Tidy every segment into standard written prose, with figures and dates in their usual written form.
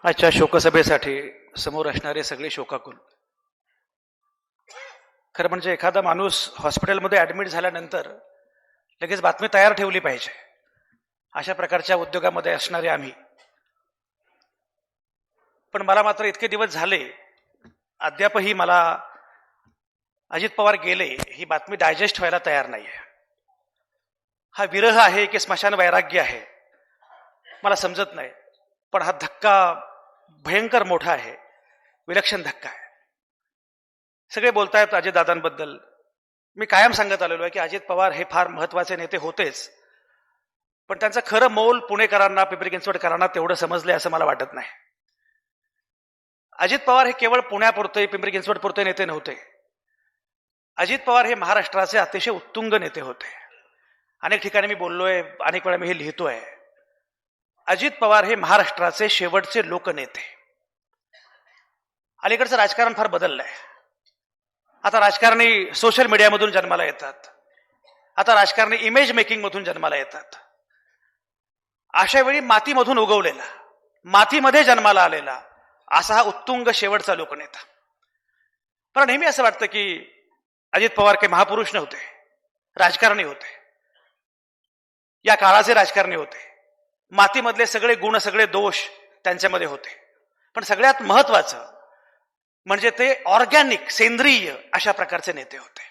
आजच्या शोकसभेसाठी समोर असणारे सगळे शोकाकुल. खरं म्हणजे एखादा माणूस हॉस्पिटलमध्ये ऍडमिट झाल्यानंतर लगेच बातमी तयार ठेवली पाहिजे. अशा प्रकारच्या उद्योगामध्ये असणारे आम्ही. पण मला मात्र इतके दिवस झाले अद्यापही मला अजित पवार गेले ही बातमी डायजेस्ट व्हायला तयार नाहीये. हा विरह आहे की स्मशान वैराग्य आहे मला समजत नाही. पण हा धक्का भयंकर मोठा आहे, विलक्षण धक्का आहे. सगळे बोलतायत अजितदादांबद्दल. मी कायम सांगत आलेलो आहे की अजित पवार हे फार महत्वाचे नेते होतेच, पण त्यांचं खरं मोल पुणेकरांना, पिंपरी चिंचवडकरांना तेवढं समजलंय असं मला वाटत नाही. अजित पवार हे केवळ पुण्यापुरते, पिंपरी चिंचवडपुरते नेते नव्हते. अजित पवार हे महाराष्ट्राचे अतिशय उत्तुंग नेते होते. अनेक ठिकाणी मी बोललोय, अनेक वेळा मी हे लिहितोय. अजित पवार हे महाराष्ट्राचे शेवटचे लोकनेते. अलीकडचं राजकारण फार बदललंय. आता राजकारणी सोशल मीडियामधून जन्माला येतात. आता राजकारणी इमेज मेकिंग मधून जन्माला येतात. अशा वेळी मातीमधून उगवलेला, मातीमध्ये जन्माला आलेला असा हा उत्तुंग शेवटचा लोकनेता. पण नेहमी असं वाटतं की अजित पवार काही महापुरुष नव्हते, राजकारणी होते. या काळाचे राजकारणी होते. मातीमधले सगळे गुण, सगळे दोष त्यांच्यामध्ये होते. पण सगळ्यात महत्वाचं म्हणजे ते ऑर्गॅनिक, सेंद्रिय अशा प्रकारचे नेते होते.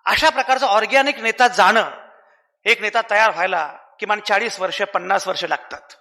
अशा प्रकारचा ऑर्गॅनिक नेता जाणं, एक नेता तयार व्हायला किमान 40 वर्ष, 50 वर्ष लागतात.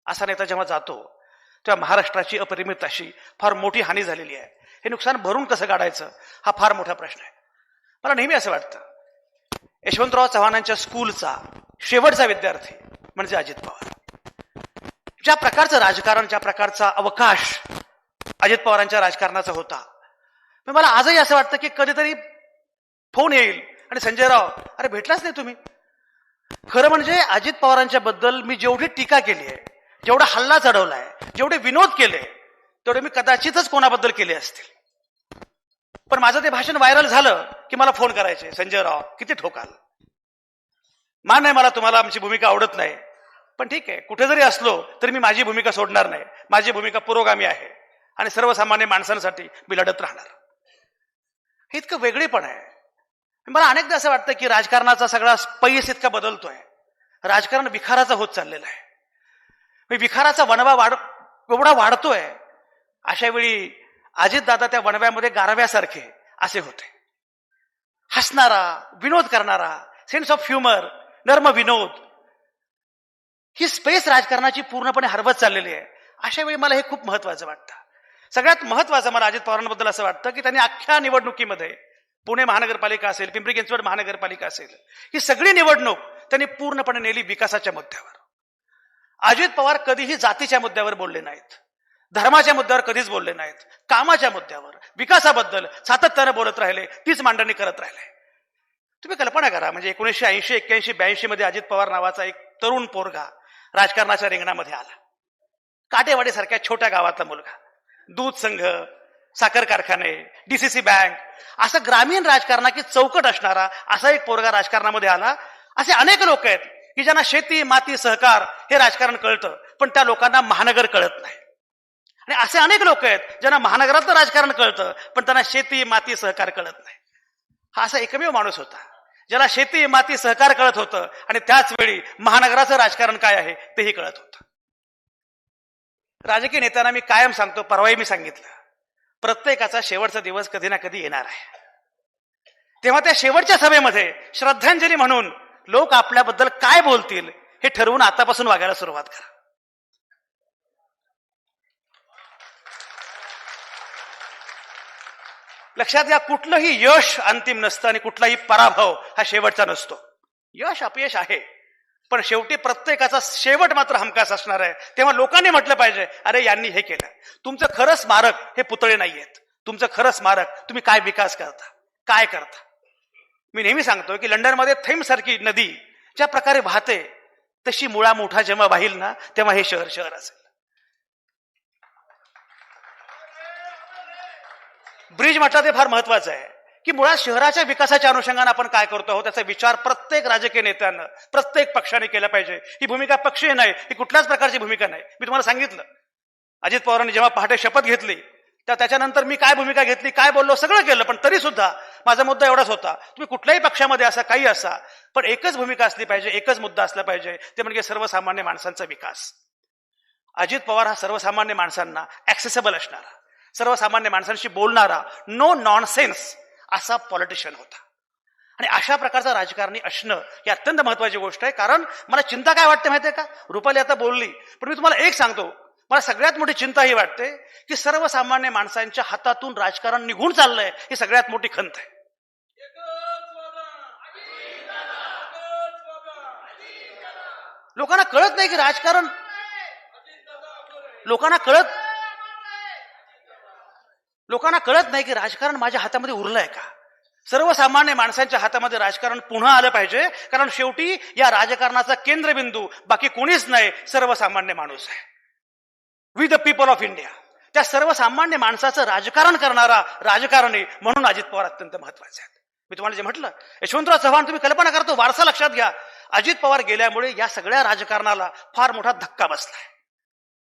असा नेता जेव्हा जातो तेव्हा महाराष्ट्राची अपरिमित अशी फार मोठी हानी झालेली आहे. हे नुकसान भरून कसं काढायचं हा फार मोठा प्रश्न आहे. मला नेहमी असं वाटतं यशवंतराव चव्हाणांच्या स्कूलचा शेवटचा विद्यार्थी म्हणजे अजित पवार. ज्या प्रकारचं राजकारण, ज्या प्रकारचा अवकाश अजित पवारांच्या राजकारणाचा होता, मला आजही असं वाटतं की कधीतरी फोन येईल आणि संजय राव, अरे भेटलाच नाही तुम्ही. खरं म्हणजे अजित पवारांच्या बद्दल मी जेवढी टीका केली आहे, जेवढा हल्ला चढवलाय, जेवढे विनोद केले, तेवढे मी कदाचितच कोणाबद्दल केले असतील. पण माझं ते भाषण व्हायरल झालं की मला फोन करायचे, संजय राव किती ठोकाल. मान आहे मला, तुम्हाला आमची भूमिका आवडत नाही, पण ठीक आहे, कुठे जरी असलो तरी मी माझी भूमिका सोडणार नाही. माझी भूमिका पुरोगामी आहे आणि सर्वसामान्य माणसांसाठी मी लढत राहणार. हे इतकं वेगळेपण आहे. मला अनेकदा असं वाटतं की राजकारणाचा सगळा पैस इतका बदलतोय, राजकारण विखाराचं होत चाललेलं आहे. विखाराचा वणवा एवढा वाढतोय. अशा वेळी अजितदादा त्या वणव्यामध्ये गारव्यासारखे असे होते. हसणारा, विनोद करणारा, सेन्स ऑफ ह्युमर, नर्म विनोद, ही स्पेस राजकारणाची पूर्णपणे हरवत चाललेली आहे. अशा वेळी मला हे खूप महत्वाचं वाटतं. सगळ्यात महत्वाचं मला अजित पवारांबद्दल असं वाटतं की त्यांनी अख्ख्या निवडणुकीमध्ये, पुणे महानगरपालिका असेल, पिंपरी चिंचवड महानगरपालिका असेल, ही सगळी निवडणूक त्यांनी पूर्णपणे नेली विकासाच्या मुद्द्यावर. अजित पवार कधीही जातीच्या मुद्द्यावर बोलले नाहीत, धर्माच्या मुद्द्यावर कधीच बोलले नाहीत. कामाच्या मुद्द्यावर, विकासाबद्दल सातत्यानं बोलत राहिले, तीच मांडणी करत राहिले. तुम्ही कल्पना करा, म्हणजे 1980, 81, 82 मध्ये अजित पवार नावाचा एक तरुण पोरगा राजकारणाच्या रिंगणामध्ये आला. काटेवाडी सारख्या छोट्या गावातला मुलगा, दूध संघ, साखर कारखाने, डीसीसी बँक, असं ग्रामीण राजकारणाची चौकट असणारा असा एक पोरगा राजकारणामध्ये आला. असे अनेक लोक आहेत की ज्यांना शेती, माती, सहकार हे राजकारण कळतं, पण त्या लोकांना महानगर कळत नाही. आणि असे अनेक लोक आहेत ज्यांना महानगरातलं राजकारण कळतं, पण त्यांना शेती, माती, सहकार कळत नाही. हा असा एकमेव माणूस होता ज्याला शेती, माती, सहकार कळत होतं आणि त्याच वेळी महानगराचं राजकारण काय आहे तेही कळत होतं. राजकीय नेत्यांना मी कायम सांगतो, परवाही मी सांगितलं, प्रत्येकाचा शेवटचा दिवस कधी ना कधी येणार आहे. तेव्हा त्या शेवटच्या सभेमध्ये श्रद्धांजली म्हणून लोक आपल्याबद्दल काय बोलतील हे ठरवून आतापासून वागायला सुरुवात करा. लक्षात घ्या, कुठलंही यश अंतिम नसतं आणि कुठलाही पराभव हा शेवटचा नसतो. यश अपयश आहे, पण शेवटी प्रत्येकाचा शेवट मात्र हमखास असणार आहे. तेव्हा लोकांनी म्हटलं पाहिजे, अरे यांनी हे केलं. तुमचं खरं स्मारक हे पुतळे नाहीयेत. तुमचं खरं स्मारक तुम्ही काय विकास करता, काय करता. मी नेहमी सांगतो की लंडनमध्ये थेम्स सारखी नदी ज्या प्रकारे वाहते, तशी मुळा मोठा जेव्हा वाहील ना, तेव्हा हे शहर शहर असेल. ब्रिज म्हटलं ते फार महत्वाचं आहे की मुळात शहराच्या विकासाच्या अनुषंगाने आपण काय करतो आहोत त्याचा विचार प्रत्येक राजकीय नेत्यानं, प्रत्येक पक्षाने केला पाहिजे. ही भूमिका पक्षीय नाही, ही कुठल्याच प्रकारची भूमिका नाही. मी तुम्हाला सांगितलं अजित पवारांनी जेव्हा पहाटे शपथ घेतली त्याच्यानंतर मी काय भूमिका घेतली, काय बोललो, सगळं केलं, पण तरी सुद्धा माझा मुद्दा एवढाच होता, तुम्ही कुठल्याही पक्षामध्ये असा काही असा, पण एकच भूमिका असली पाहिजे, एकच मुद्दा असला पाहिजे, ते म्हणजे सर्वसामान्य माणसांचा विकास. अजित पवार हा सर्वसामान्य माणसांना ऍक्सेसेबल असणारा, सर्वसामान्य माणसांशी बोलणारा, नो नॉनसेन्स असा पॉलिटिशियन होता. आणि अशा प्रकारचा राजकारणी असणं ही अत्यंत महत्वाची गोष्ट आहे. कारण मला चिंता काय वाटते माहितीये का, रुपाली आता बोलली, पण मी तुम्हाला एक सांगतो, मला सगळ्यात मोठी चिंता ही वाटते की सर्वसामान्य माणसांच्या हातातून राजकारण निघून चाललंय, ही सगळ्यात मोठी खंत आहे. लोकांना कळत नाही की राजकारण, लोकांना कळत नाही की राजकारण माझ्या हातामध्ये उरलंय का. सर्वसामान्य माणसांच्या हातामध्ये राजकारण पुन्हा आलं पाहिजे, कारण शेवटी या राजकारणाचा केंद्रबिंदू बाकी कोणीच नाही, सर्वसामान्य माणूस आहे. We the people of India. त्या सर्वसामान्य माणसाचं राजकारण करणारा राजकारणी म्हणून अजित पवार अत्यंत महत्वाचे आहेत. मी तुम्हाला जे म्हटलं, यशवंतराव चव्हाण, तुम्ही कल्पना करतो, वारसा लक्षात घ्या. अजित पवार गेल्यामुळे या सगळ्या राजकारणाला फार मोठा धक्का बसलाय.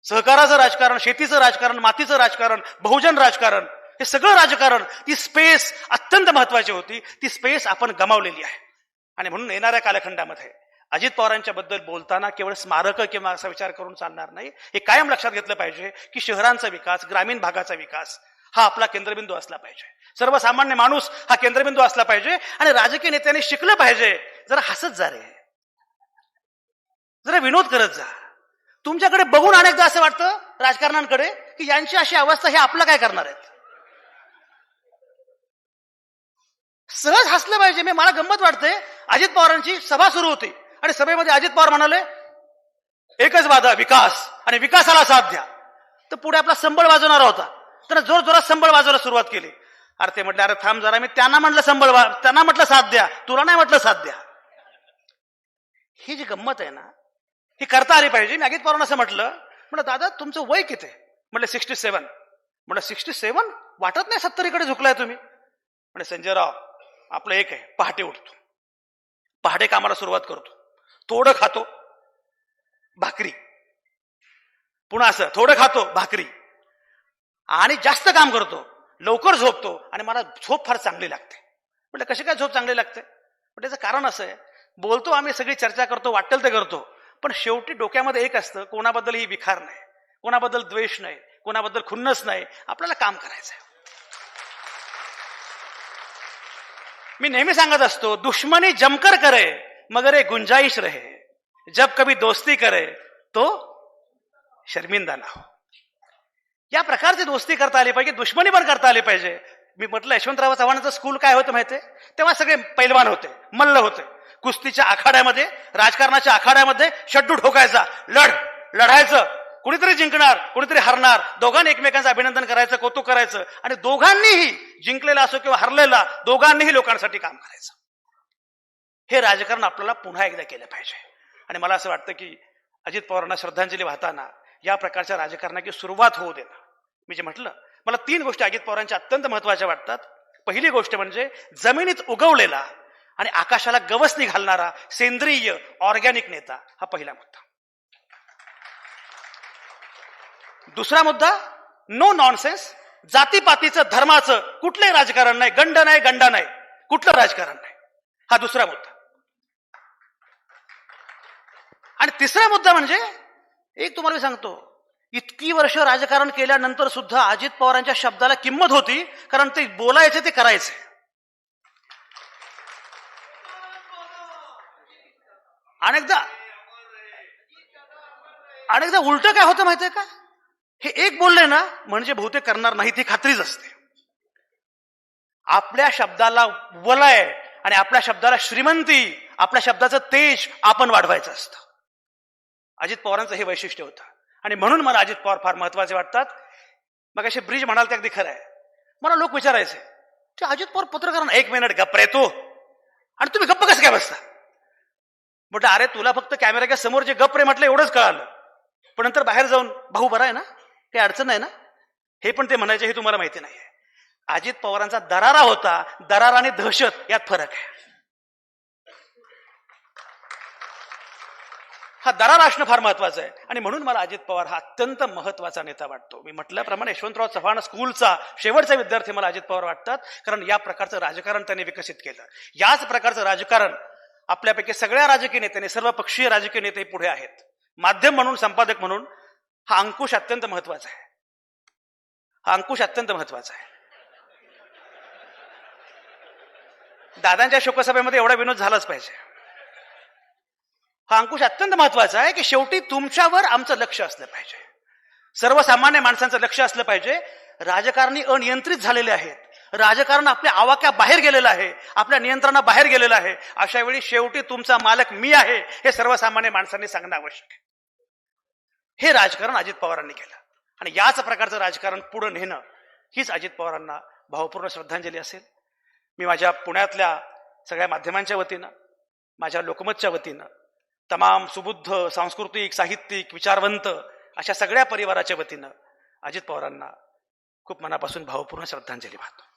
सहकाराचं राजकारण, शेतीचं राजकारण, मातीचं राजकारण, बहुजन राजकारण, हे सगळं राजकारण, ती स्पेस अत्यंत महत्वाची होती, ती स्पेस आपण गमावलेली आहे. आणि म्हणून येणाऱ्या कालखंडामध्ये अजित पवारांच्या बद्दल बोलताना केवळ स्मारक किंवा असा विचार करून चालणार नाही. हे कायम लक्षात घेतलं पाहिजे की शहरांचा विकास, ग्रामीण भागाचा विकास हा आपला केंद्रबिंदू असला पाहिजे. सर्वसामान्य माणूस हा केंद्रबिंदू असला पाहिजे. आणि राजकीय नेत्यांनी शिकलं पाहिजे, जरा हसत जा रे, जरा विनोद करत जा. तुमच्याकडे बघून अनेकदा असं वाटतं राजकारणांकडे की यांची अशी अवस्था, हे आपलं काय करणार आहेत. सहज हसलं पाहिजे. मला गंमत वाटते, अजित पवारांची सभा सुरू होती आणि सभेमध्ये अजित पवार म्हणाले एकच वादा, विकास, आणि विकासाला साथ द्या. तर पुढे आपला संबळ वाजवणारा होता, त्यानं जोर जोरात संबळ वाजवायला सुरुवात केली. अरे ते म्हटलं, अरे थांब जरा, मी त्यांना म्हटलं त्यांना म्हटलं साथ द्या, तुला नाही म्हटलं साथ द्या. ही जी गंमत आहे ना, ही करता आली पाहिजे. मी अजित पवारांना असं म्हटलं दादा तुमचं वय किती? म्हटलं 67. म्हटलं 67? वाटत नाही 70कडे झुकलाय तुम्ही. म्हणजे संजयराव, आपलं एक आहे, पहाटे उठतो, पहाटे कामाला सुरुवात करतो, थोडं खातो भाकरी, पुन्हा असं थोडं खातो भाकरी, आणि जास्त काम करतो, लवकर झोपतो, आणि मला झोप फार चांगली लागते. म्हटलं कशी काय झोप चांगली लागते? पण त्याचं कारण असं आहे, बोलतो आम्ही, सगळी चर्चा करतो, वाटेल ते करतो, पण शेवटी डोक्यामध्ये एक असतं, कोणाबद्दलही विखार नाही, कोणाबद्दल द्वेष नाही, कोणाबद्दल खुन्नस नाही, आपल्याला काम करायचं आहे. मी नेहमी सांगत असतो, दुश्मनी जमकर करे मगर एक गुंजाइश रहे, जब कभी दोस्ती करे तो शर्मिंदा ना हो. या प्रकारची दोस्ती करता आली पाहिजे, दुश्मनी पण करता आली पाहिजे. मी म्हटलं यशवंतराव चव्हाणांचं स्कूल काय होतं माहितीये, तेव्हा सगळे पैलवान होते, मल्ल होते. कुस्तीच्या आखाड्यामध्ये, राजकारणाच्या आखाड्यामध्ये शड्डू ठोकायचा, लढायचं, कुणीतरी जिंकणार, कुणीतरी हरणार, दोघांनी एकमेकांचं अभिनंदन करायचं, कौतुक करायचं, आणि दोघांनीही, जिंकलेला असो किंवा हरलेला, दोघांनीही लोकांसाठी काम करायचं. हे राजकारण आपल्याला पुन्हा एकदा केलं पाहिजे. आणि मला असं वाटतं की अजित पवारांना श्रद्धांजली वाहताना या प्रकारच्या राजकारणाची सुरुवात होऊ देणं. मी जे म्हटलं, मला 3 गोष्टी अजित पवारांच्या अत्यंत महत्वाच्या वाटतात. पहिली गोष्ट म्हणजे जमिनीत उगवलेला आणि आकाशाला गवसणी घालणारा सेंद्रिय ऑर्गॅनिक नेता, हा पहिला मुद्दा. दुसरा मुद्दा, नो नॉनसेन्स, जातीपातीचं, धर्माचं कुठलंही राजकारण नाही, गंडा नाही, कुठलं राजकारण नाही, हा दुसरा मुद्दा. आणि तिसरा मुद्दा म्हणजे, एक तुम्हाला मी सांगतो, इतकी वर्ष राजकारण केल्यानंतर सुद्धा अजित पवारांच्या शब्दाला किंमत होती, कारण ते बोलायचे, ते करायचे. अनेकदा उलट काय होतं माहितीये का, हे एक बोलले ना म्हणजे बहुतेक करणार नाही, ती खात्रीच असते. आपल्या शब्दाला वलय आणि आपल्या शब्दाला श्रीमंती, आपल्या शब्दाचं तेज आपण वाढवायचं असतं. अजित पवारांचं हे वैशिष्ट्य होतं. आणि म्हणून मला अजित पवार फार महत्वाचे वाटतात. मग असे ब्रिज म्हणाल ते अगदी खरं आहे. मला लोक विचारायचे, ते अजित पवार पत्रकारांना 1 मिनिट गप्प रे तू, आणि तुम्ही गप्प कसं काय बसता? म्हटलं अरे तुला फक्त कॅमेऱ्याच्या समोर जे गप्प रे म्हटलं एवढंच कळालं, पण नंतर बाहेर जाऊन भाऊ बरा आहे ना, काही अडचण नाही ना, हे पण ते म्हणायचे, हे तुम्हाला माहिती नाहीये. अजित पवारांचा दरारा होता, दरारा आणि दहशत यात फरक आहे. हा दरार असणं फार महत्वाचं आहे. आणि म्हणून मला अजित पवार हा अत्यंत महत्वाचा नेता वाटतो. मी म्हटल्याप्रमाणे यशवंतराव चव्हाण स्कूलचा शेवटचा विद्यार्थी मला अजित पवार वाटतात, कारण या प्रकारचं राजकारण त्यांनी विकसित केलं. याच प्रकारचं राजकारण आपल्यापैकी सगळ्या राजकीय नेत्यांनी, सर्व पक्षीय राजकीय नेते पुढे आहेत. माध्यम म्हणून, संपादक म्हणून हा अंकुश अत्यंत महत्वाचा आहे. हा अंकुश अत्यंत महत्वाचा आहे. दादांच्या शोकसभेमध्ये एवढा विनोद झालाच पाहिजे. हा अंकुश अत्यंत महत्वाचा आहे की शेवटी तुमच्यावर आमचं लक्ष असलं पाहिजे, सर्वसामान्य माणसांचं लक्ष असलं पाहिजे. राजकारणी अनियंत्रित झालेले आहेत, राजकारण आपल्या आवाक्या बाहेर गेलेलं आहे, आपल्या नियंत्रणाबाहेर गेलेलं आहे. अशा वेळी शेवटी तुमचा मालक मी आहे हे सर्वसामान्य माणसांनी सांगणं आवश्यक आहे. हे राजकारण अजित पवारांनी केलं आणि याच प्रकारचं राजकारण पुढे नेणं हीच अजित पवारांना भावपूर्ण श्रद्धांजली असेल. मी माझ्या पुण्यातल्या सगळ्या माध्यमांच्या वतीनं, माझ्या लोकमतच्या वतीनं, तमाम सुबुद्ध, सांस्कृतिक, साहित्यिक, विचारवंत अशा सगळ्या परिवाराच्या वतीनं अजित पवारांना खूप मनापासून भावपूर्ण श्रद्धांजली वाहतो.